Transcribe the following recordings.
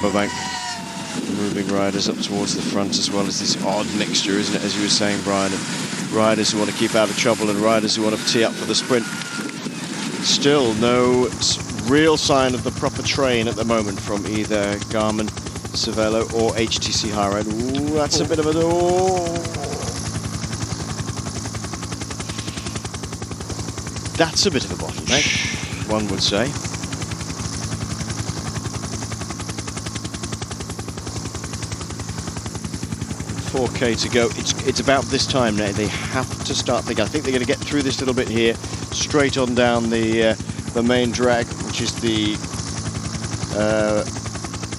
Rabobank moving riders up towards the front, as well as this odd mixture, isn't it, as you were saying, Brian, of riders who want to keep out of trouble and riders who want to tee up for the sprint. Still no real sign of the proper train at the moment from either Garmin, Cervelo or HTC High-Ride. Ooh, that's a bit of a... That's a bit of a bottleneck, one would say. .4K to go. It's about this time now. They have to start thinking. I think they're going to get through this little bit here, straight on down the main drag, which is the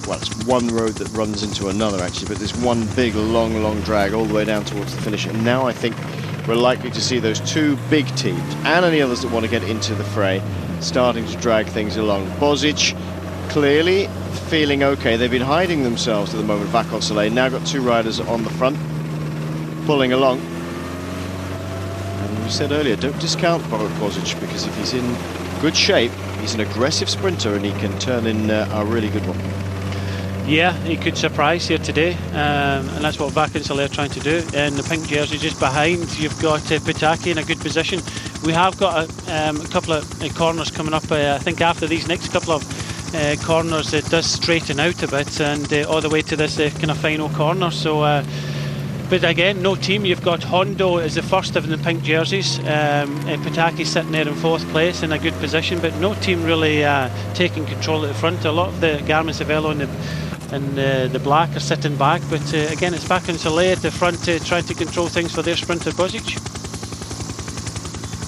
well, it's one road that runs into another actually, but there's one big long drag all the way down towards the finish. And now I think we're likely to see those two big teams and any others that want to get into the fray starting to drag things along. Bozic clearly feeling okay. They've been hiding themselves at the moment back on Soleil. Now got two riders on the front pulling along. And we said earlier, don't discount Bozic, because if he's in good shape, he's an aggressive sprinter and he can turn in a really good one. Yeah, he could surprise here today, and that's what Vacansoleil are trying to do. In the pink jersey just behind, you've got Pataki in a good position. We have got a couple of corners coming up. I think after these next couple of corners, it does straighten out a bit, and all the way to this kind of final corner. So, but again, no team. You've got Hondo as the first of the pink jerseys. Pataki sitting there in fourth place in a good position, but no team really taking control at the front. A lot of the Garmin, Cervelo and the black are sitting back, but again, it's Vacansoleil at the front trying to control things for their sprinter Bozic.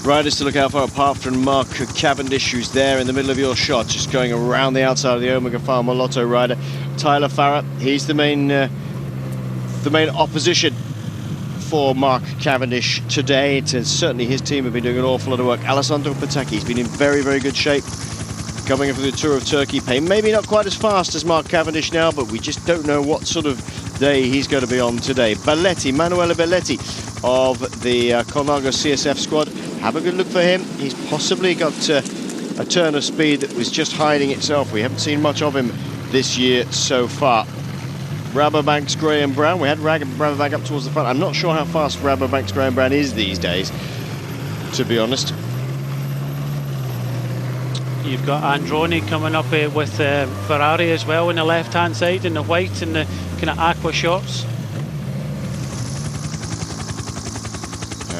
Riders to look out for, apart from Mark Cavendish, who's there in the middle of your shot, just going around the outside of the Omega Pharma Lotto rider. Tyler Farah, he's the main opposition for Mark Cavendish today. Certainly his team have been doing an awful lot of work. Alessandro Pataki, he's been in very good shape, coming in for the Tour of Turkey. Maybe not quite as fast as Mark Cavendish now, but we just don't know what sort of day he's going to be on today. Belletti, Manuele Belletti of the Colnago CSF squad. Have a good look for him. He's possibly got a turn of speed that was just hiding itself. We haven't seen much of him this year so far. Rabobank's Graham Brown. We had Rabobank up towards the front. I'm not sure how fast Rabobank's Graham Brown is these days, to be honest. You've got Androni coming up with Ferrari as well on the left-hand side in the white and the kind of aqua shorts.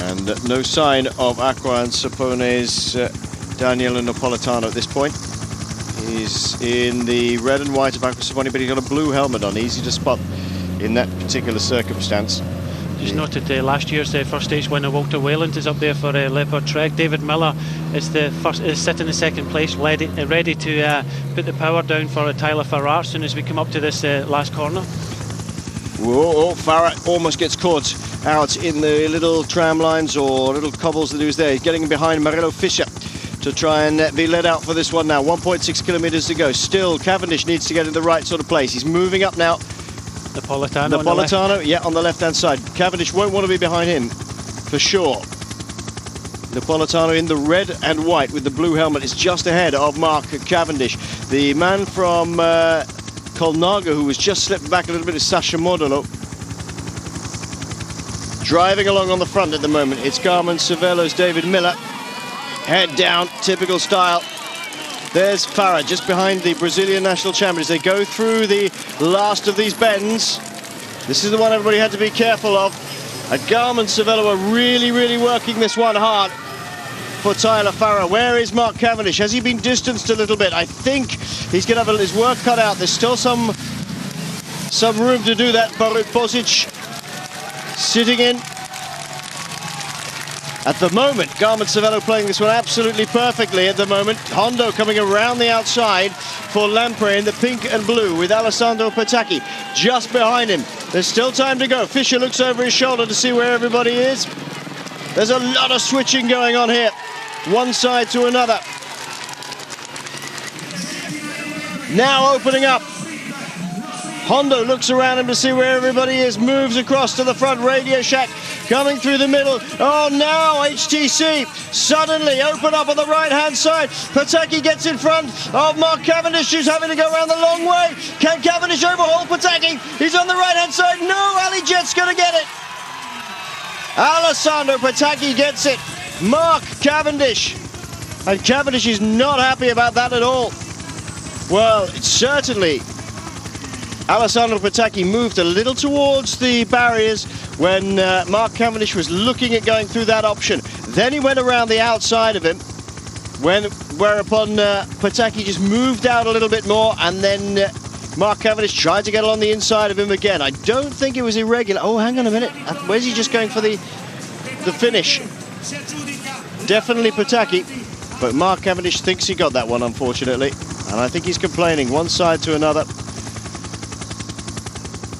And no sign of Aqua and Sapone's Daniele Napolitano at this point. He's in the red and white of Aqua Sapone, but he's got a blue helmet on. Easy to spot in that particular circumstance. Just noted last year's first stage winner Walter Wayland is up there for Leopard Trek. David Miller is sitting in second place, ready to put the power down for Tyler Farrar as soon as we come up to this last corner. Whoa, Farrar almost gets caught out in the little tram lines or little cobbles that he was there. He's getting behind Marello Fischer to try and be led out for this one now. 1.6 kilometers to go. Still, Cavendish needs to get in the right sort of place. He's moving up now. Napolitano, yeah, on the left-hand side. Cavendish won't want to be behind him, for sure. Napolitano in the red and white with the blue helmet is just ahead of Mark Cavendish. The man from Colnago, who was just slipped back a little bit, is Sasha Modolo. Driving along on the front at the moment, it's Garmin Cervelo's David Miller. Head down, typical style. There's Farah just behind the Brazilian national champion as they go through the last of these bends. This is the one everybody had to be careful of. And Garmin Cervelo are really working this one hard for Tyler Farah. Where is Mark Cavendish? Has he been distanced a little bit? I think he's going to have his work cut out. There's still some room to do that. Bozic sitting in. At the moment, Garmin Cervelo playing this one absolutely perfectly at the moment. Hondo coming around the outside for Lampre in the pink and blue with Alessandro Pataki just behind him. There's still time to go. Fischer looks over his shoulder to see where everybody is. There's a lot of switching going on here, one side to another. Now opening up Hondo looks around him to see where everybody is, moves across to the front. Radio Shack coming through the middle. Oh, now HTC suddenly open up on the right-hand side. Pataki gets in front of Mark Cavendish, who's having to go around the long way. Can Cavendish overhaul Pataki? He's on the right-hand side. No, Ali Jet's going to get it. Alessandro Pataki gets it. Mark Cavendish. And Cavendish is not happy about that at all. Well, certainly Alessandro Pataki moved a little towards the barriers when Mark Cavendish was looking at going through that option. Then he went around the outside of him, whereupon Pataki just moved out a little bit more, and then Mark Cavendish tried to get along the inside of him again. I don't think it was irregular. Oh, hang on a minute. Where's he just going for the finish? Definitely Pataki, but Mark Cavendish thinks he got that one, unfortunately. And I think he's complaining one side to another.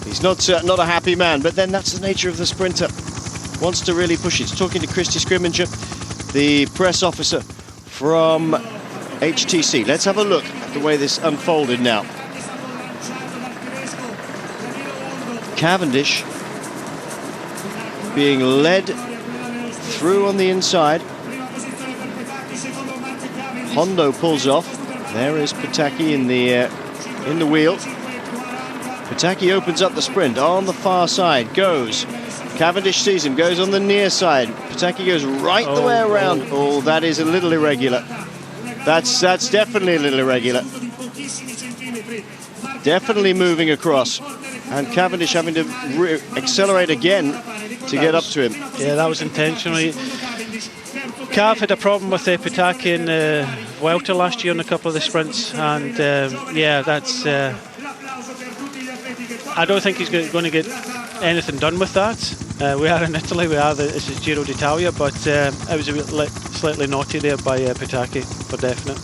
He's not a happy man, but then that's the nature of the sprinter. Wants to really push it. He's talking to Christy Scrimminger, the press officer from HTC. Let's have a look at the way this unfolded now. Cavendish being led through on the inside. Hondo pulls off. There is Pataki in the wheel. Pataki opens up the sprint on the far side, goes. Cavendish sees him, goes on the near side. Pataki goes right the way around. Oh, that is a little irregular. That's definitely a little irregular. Definitely moving across. And Cavendish having to accelerate again to get up to him. Yeah, that was intentional. Cav had a problem with Pataki in Vuelta last year in a couple of the sprints, and yeah, that's. I don't think he's going to get anything done with that. We are in Italy. This is Giro d'Italia, but it was a bit slightly naughty there by Pataki, for definite.